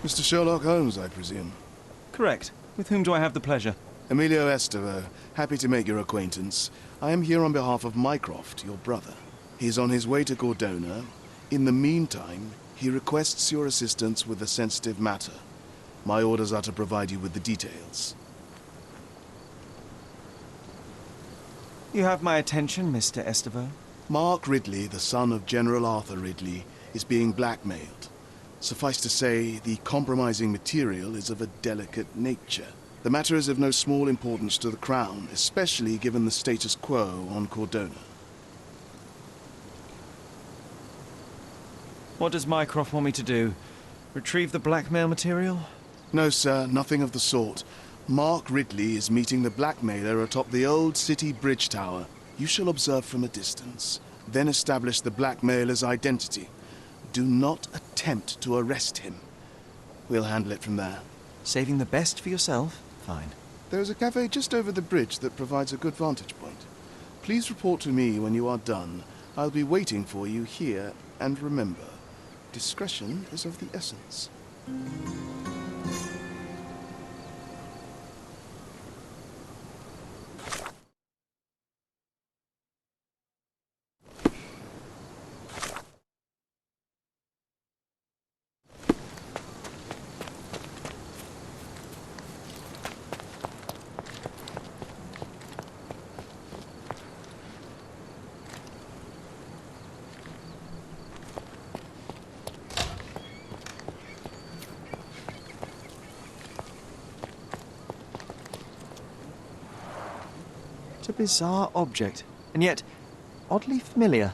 Mr. Sherlock Holmes, I presume? Correct. With whom do I have the pleasure? Emilio Estevaux. Happy to make your acquaintance. I am here on behalf of Mycroft, your brother. He's on his way to Cordona. In the meantime, he requests your assistance with a sensitive matter. My orders are to provide you with the details. You have my attention, Mr. Estevaux. Mark Ridley, the son of General Arthur Ridley, is being blackmailed. Suffice to say, the compromising material is of a delicate nature. The matter is of no small importance to the Crown, especially given the status quo on Cordona. What does Mycroft want me to do? Retrieve the blackmail material? No, sir, nothing of the sort. Mark Ridley is meeting the blackmailer atop the old city bridge tower. You shall observe from a distance, then establish the blackmailer's identity. Do not attempt to arrest him. We'll handle it from there. Saving the best for yourself? Fine. There's a cafe just over the bridge that provides a good vantage point. Please report to me when you are done. I'll be waiting for you here, and remember, discretion is of the essence. It's a bizarre object, and yet oddly familiar.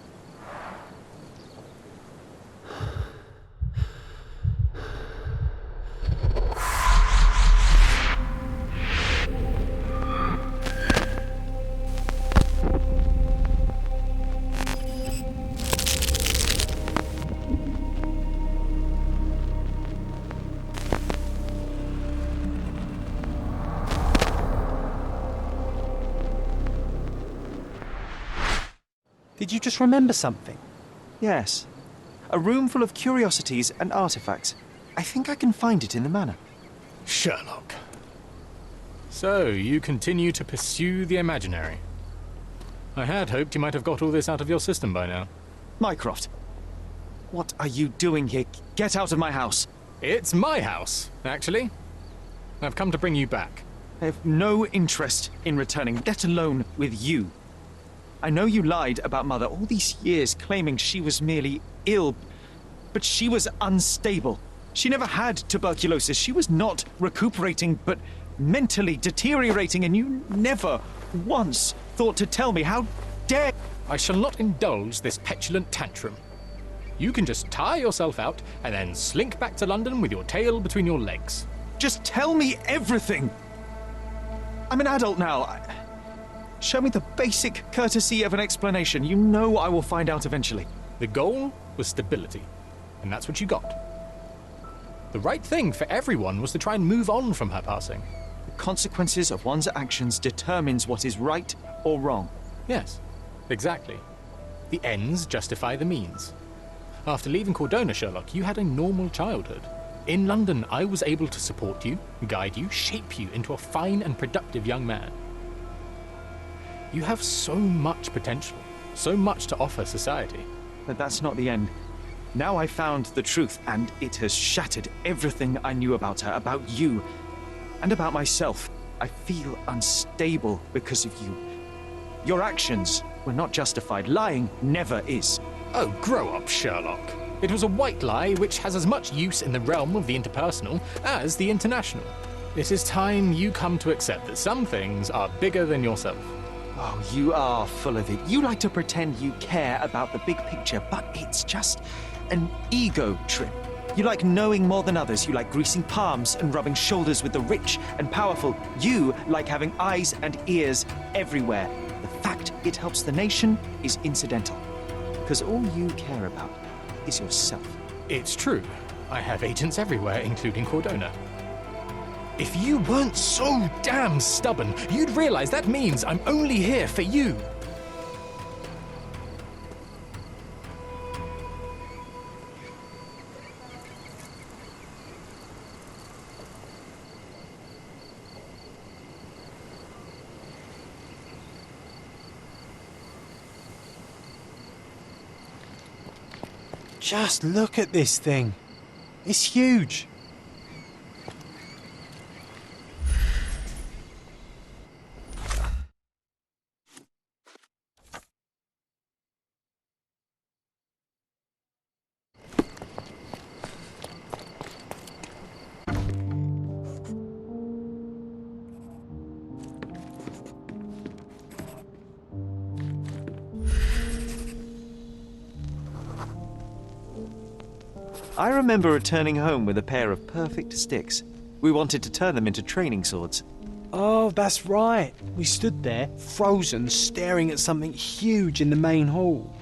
Did you just remember something? Yes. A room full of curiosities and artifacts. I think I can find it in the manor. Sherlock. So, you continue to pursue the imaginary. I had hoped you might have got all this out of your system by now. Mycroft, what are you doing here? Get out of my house. It's my house, actually. I've come to bring you back. I have no interest in returning, let alone with you. I know you lied about Mother all these years, claiming she was merely ill, but she was unstable. She never had tuberculosis. She was not recuperating, but mentally deteriorating, and you never once thought to tell me. How dare... I shall not indulge this petulant tantrum. You can just tire yourself out and then slink back to London with your tail between your legs. Just tell me everything! I'm an adult now. Show me the basic courtesy of an explanation. You know I will find out eventually. The goal was stability, and that's what you got. The right thing for everyone was to try and move on from her passing. The consequences of one's actions determines what is right or wrong. Yes, exactly. The ends justify the means. After leaving Cordona, Sherlock, you had a normal childhood. In London, I was able to support you, guide you, shape you into a fine and productive young man. You have so much potential, so much to offer society. But that's not the end. Now I've found the truth, and it has shattered everything I knew about her, about you, and about myself. I feel unstable because of you. Your actions were not justified. Lying never is. Oh, grow up, Sherlock. It was a white lie which has as much use in the realm of the interpersonal as the international. It is time you come to accept that some things are bigger than yourself. Oh, you are full of it. You like to pretend you care about the big picture, but it's just an ego trip. You like knowing more than others. You like greasing palms and rubbing shoulders with the rich and powerful. You like having eyes and ears everywhere. The fact it helps the nation is incidental, because all you care about is yourself. It's true. I have agents everywhere, including Cordona. If you weren't so damn stubborn, you'd realize that means I'm only here for you. Just look at this thing. It's huge. I remember returning home with a pair of perfect sticks. We wanted to turn them into training swords. Oh, that's right. We stood there, frozen, staring at something huge in the main hall.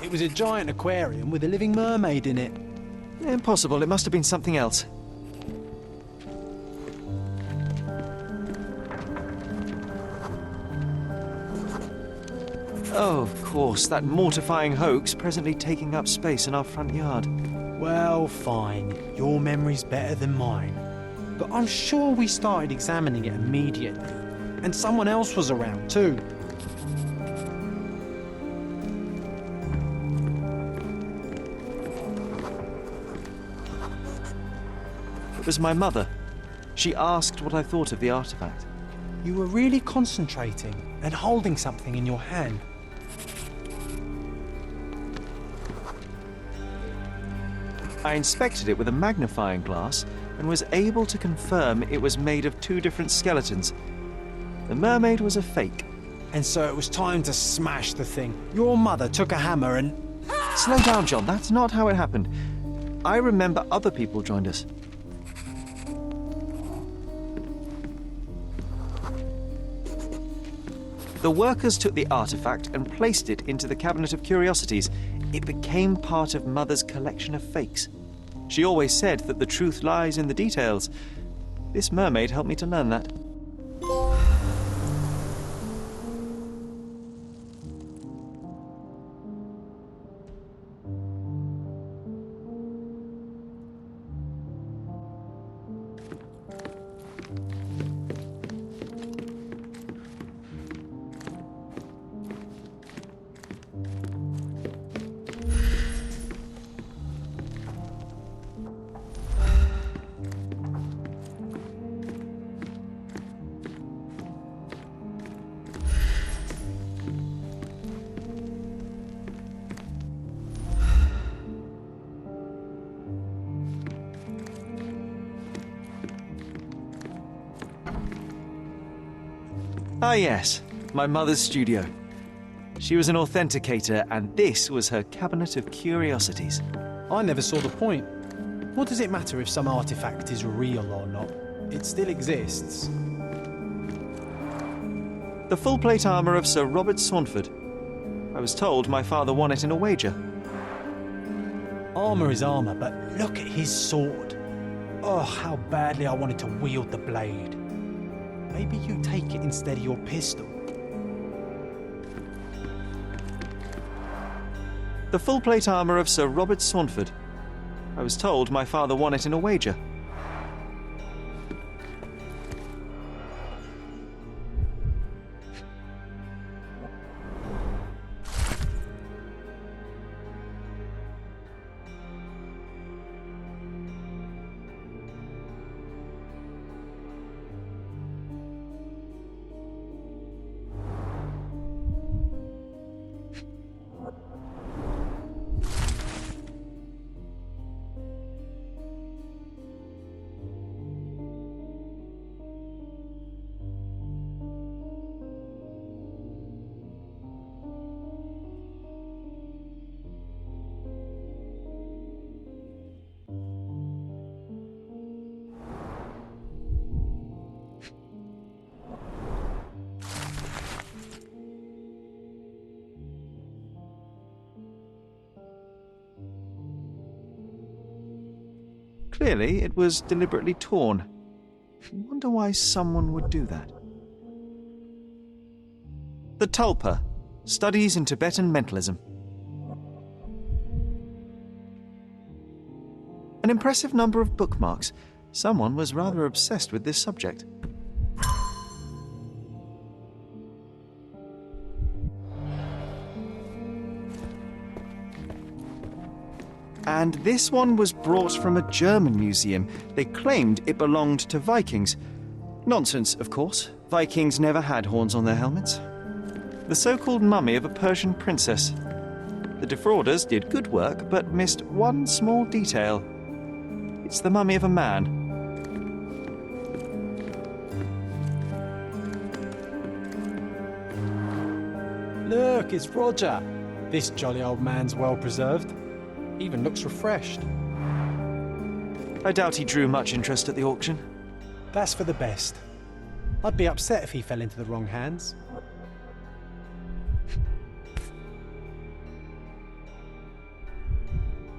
It was a giant aquarium with a living mermaid in it. Impossible, it must have been something else. Oh, of course, that mortifying hoax presently taking up space in our front yard. Well, fine. Your memory's better than mine. But I'm sure we started examining it immediately. And someone else was around too. It was my mother. She asked what I thought of the artifact. You were really concentrating and holding something in your hand. I inspected it with a magnifying glass and was able to confirm it was made of two different skeletons. The mermaid was a fake. And so it was time to smash the thing. Your mother took a hammer and... Slow down, John. That's not how it happened. I remember other people joined us. The workers took the artifact and placed it into the Cabinet of Curiosities. It became part of Mother's collection of fakes. She always said that the truth lies in the details. This mermaid helped me to learn that. Ah yes, my mother's studio. She was an authenticator, and this was her Cabinet of Curiosities. I never saw the point. What does it matter if some artifact is real or not? It still exists. The full plate armour of Sir Robert Saunford. I was told my father won it in a wager. Armour is armour, but look at his sword. Oh, how badly I wanted to wield the blade. Maybe you take it instead of your pistol. The full plate armour of Sir Robert Saunford. I was told my father won it in a wager. Clearly, it was deliberately torn. I wonder why someone would do that. The Tulpa, Studies in Tibetan Mentalism. An impressive number of bookmarks. Someone was rather obsessed with this subject. And this one was brought from a German museum. They claimed it belonged to Vikings. Nonsense, of course. Vikings never had horns on their helmets. The so-called mummy of a Persian princess. The defrauders did good work, but missed one small detail. It's the mummy of a man. Look, it's Roger. This jolly old man's well preserved. Even looks refreshed. I doubt he drew much interest at the auction. That's for the best. I'd be upset if he fell into the wrong hands.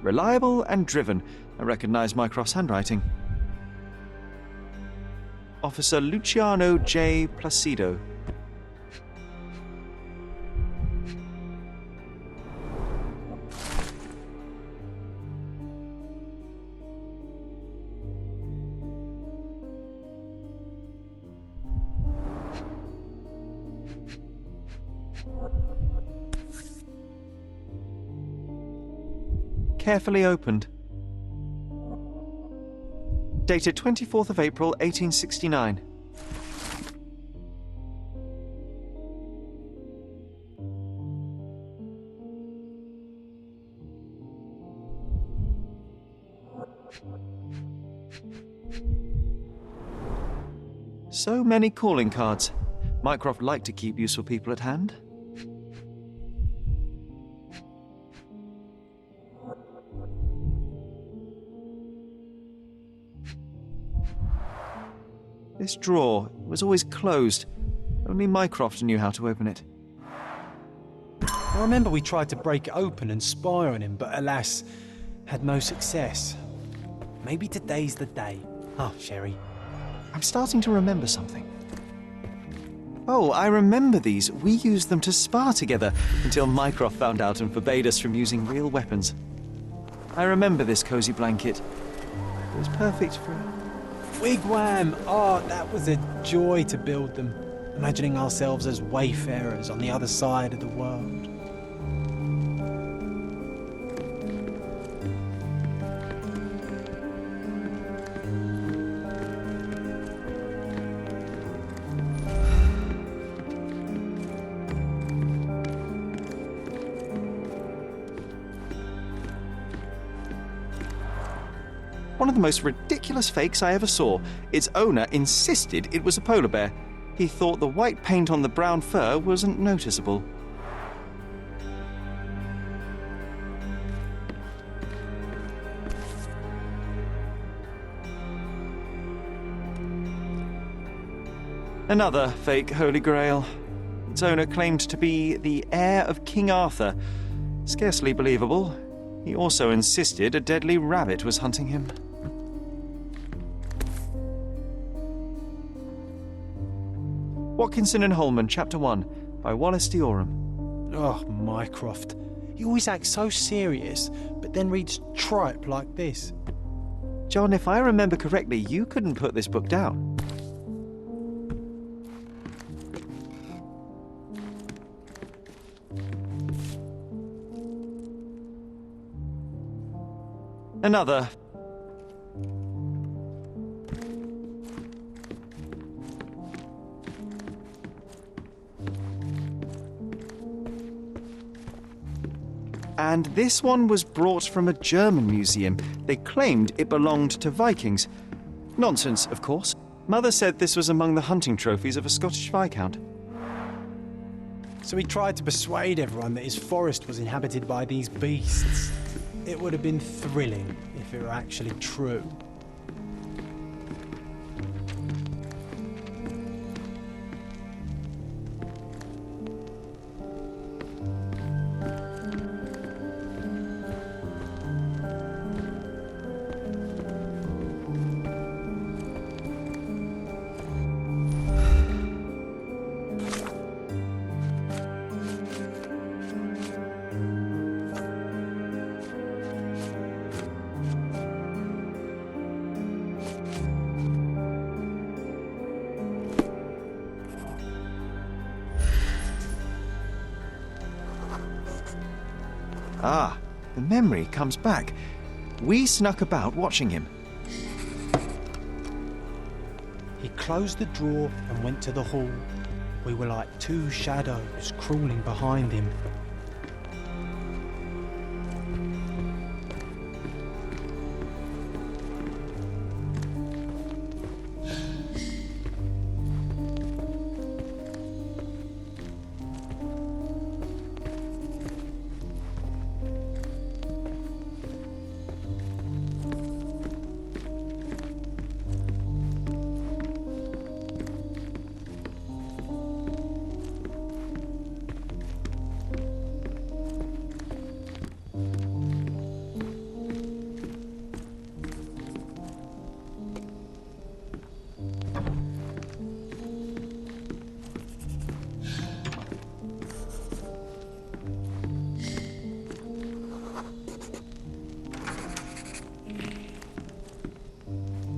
Reliable and driven. I recognise Mycroft's handwriting. Officer Luciano J. Placido. Carefully opened. Dated 24th of April, 1869. So many calling cards. Mycroft liked to keep useful people at hand. This drawer was always closed. Only Mycroft knew how to open it. I remember we tried to break it open and spy on him, but alas, had no success. Maybe today's the day. Oh, Sherry. I'm starting to remember something. Oh, I remember these. We used them to spar together until Mycroft found out and forbade us from using real weapons. I remember this cozy blanket. It was perfect for... Wigwam! Oh, that was a joy to build them. Imagining ourselves as wayfarers on the other side of the world. One of the most ridiculous fakes I ever saw. Its owner insisted it was a polar bear. He thought the white paint on the brown fur wasn't noticeable. Another fake Holy Grail. Its owner claimed to be the heir of King Arthur. Scarcely believable. He also insisted a deadly rabbit was hunting him. Watkinson and Holman, Chapter 1, by Wallace Dioram. Oh, Mycroft. He always acts so serious, but then reads tripe like this. John, if I remember correctly, you couldn't put this book down. Another. And this one was brought from a German museum. They claimed it belonged to Vikings. Nonsense, of course. Mother said this was among the hunting trophies of a Scottish Viscount. So he tried to persuade everyone that his forest was inhabited by these beasts. It would have been thrilling if it were actually true. Ah, the memory comes back. We snuck about watching him. He closed the drawer and went to the hall. We were like two shadows crawling behind him.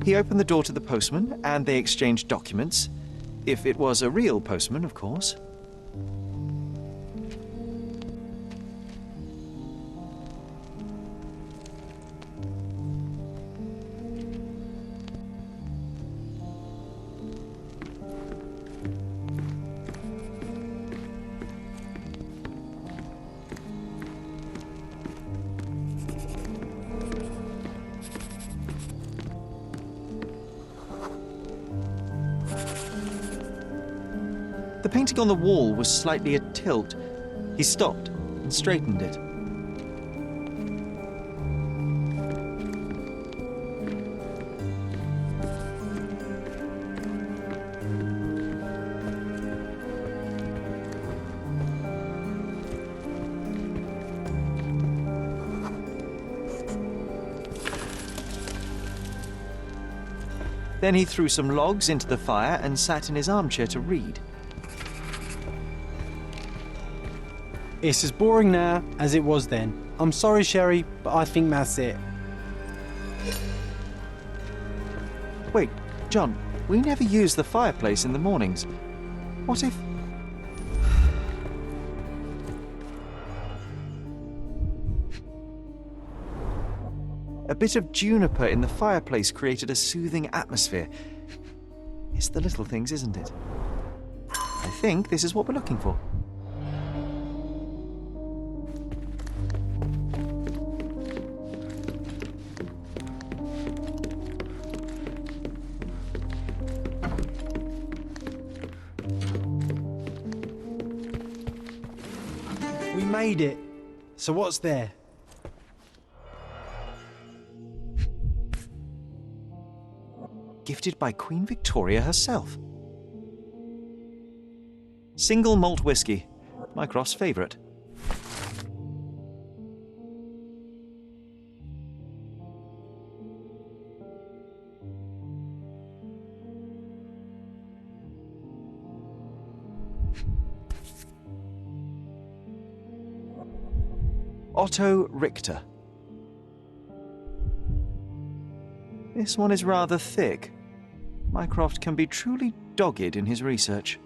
He opened the door to the postman, and they exchanged documents. If it was a real postman, of course. The painting on the wall was slightly at tilt. He stopped and straightened it. Then he threw some logs into the fire and sat in his armchair to read. It's as boring now as it was then. I'm sorry, Sherry, but I think that's it. Wait, John, we never use the fireplace in the mornings. What if... A bit of juniper in the fireplace created a soothing atmosphere. It's the little things, isn't it? I think this is what we're looking for. We made it. So what's there? Gifted by Queen Victoria herself. Single malt whiskey, Mycroft's favourite. Otto Richter. This one is rather thick. Mycroft can be truly dogged in his research.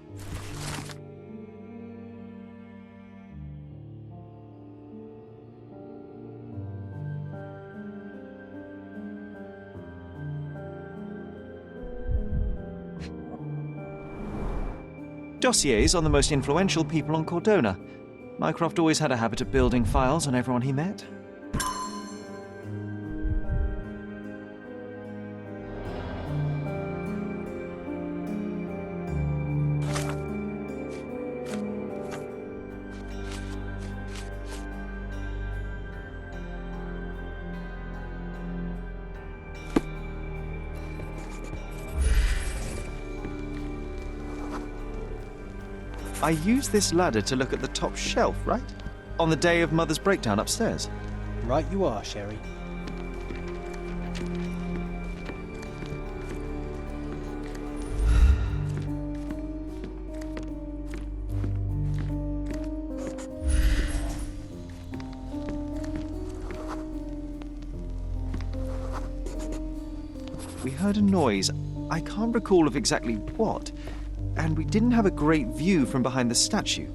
Dossiers on the most influential people on Cordona. Mycroft always had a habit of building files on everyone he met. I used this ladder to look at the top shelf, right? On the day of Mother's breakdown upstairs. Right you are, Sherry. We heard a noise. I can't recall of exactly what. And we didn't have a great view from behind the statue.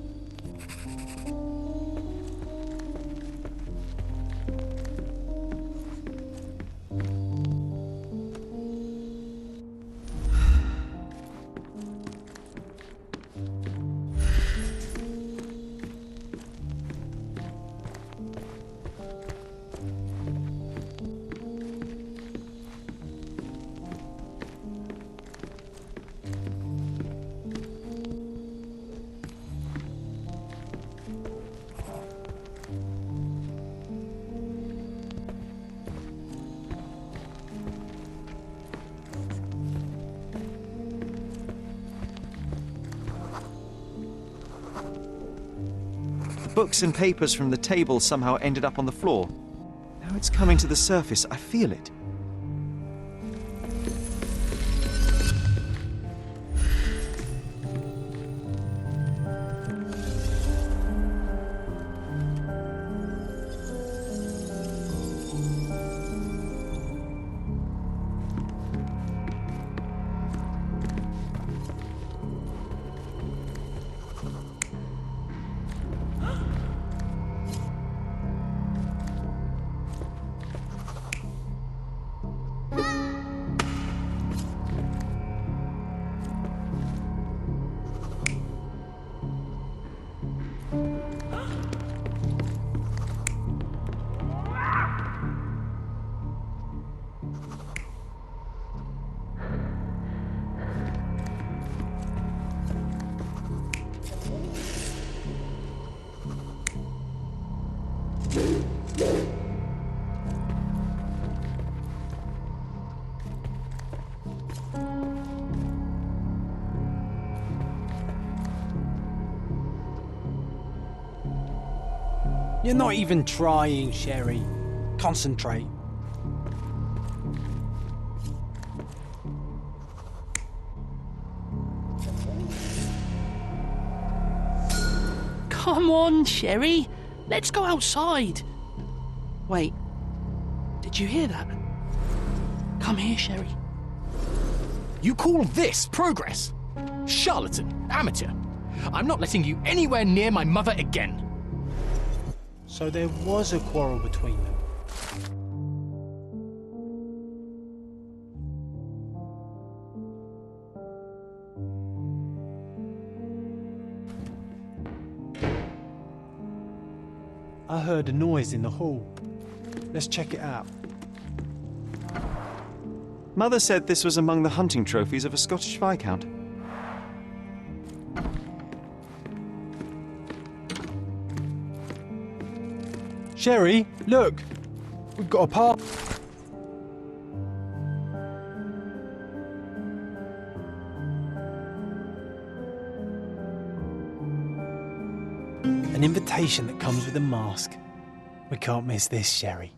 books and papers from the table somehow ended up on the floor. Now it's coming to the surface. I feel it. You're not even trying, Sherry. Concentrate. Come on, Sherry. Let's go outside. Wait. Did you hear that? Come here, Sherry. You call this progress? Charlatan, amateur. I'm not letting you anywhere near my mother again. So there was a quarrel between them. I heard a noise in the hall. Let's check it out. Mother said this was among the hunting trophies of a Scottish Viscount. Sherry, look! We've got a part. An invitation that comes with a mask. We can't miss this, Sherry.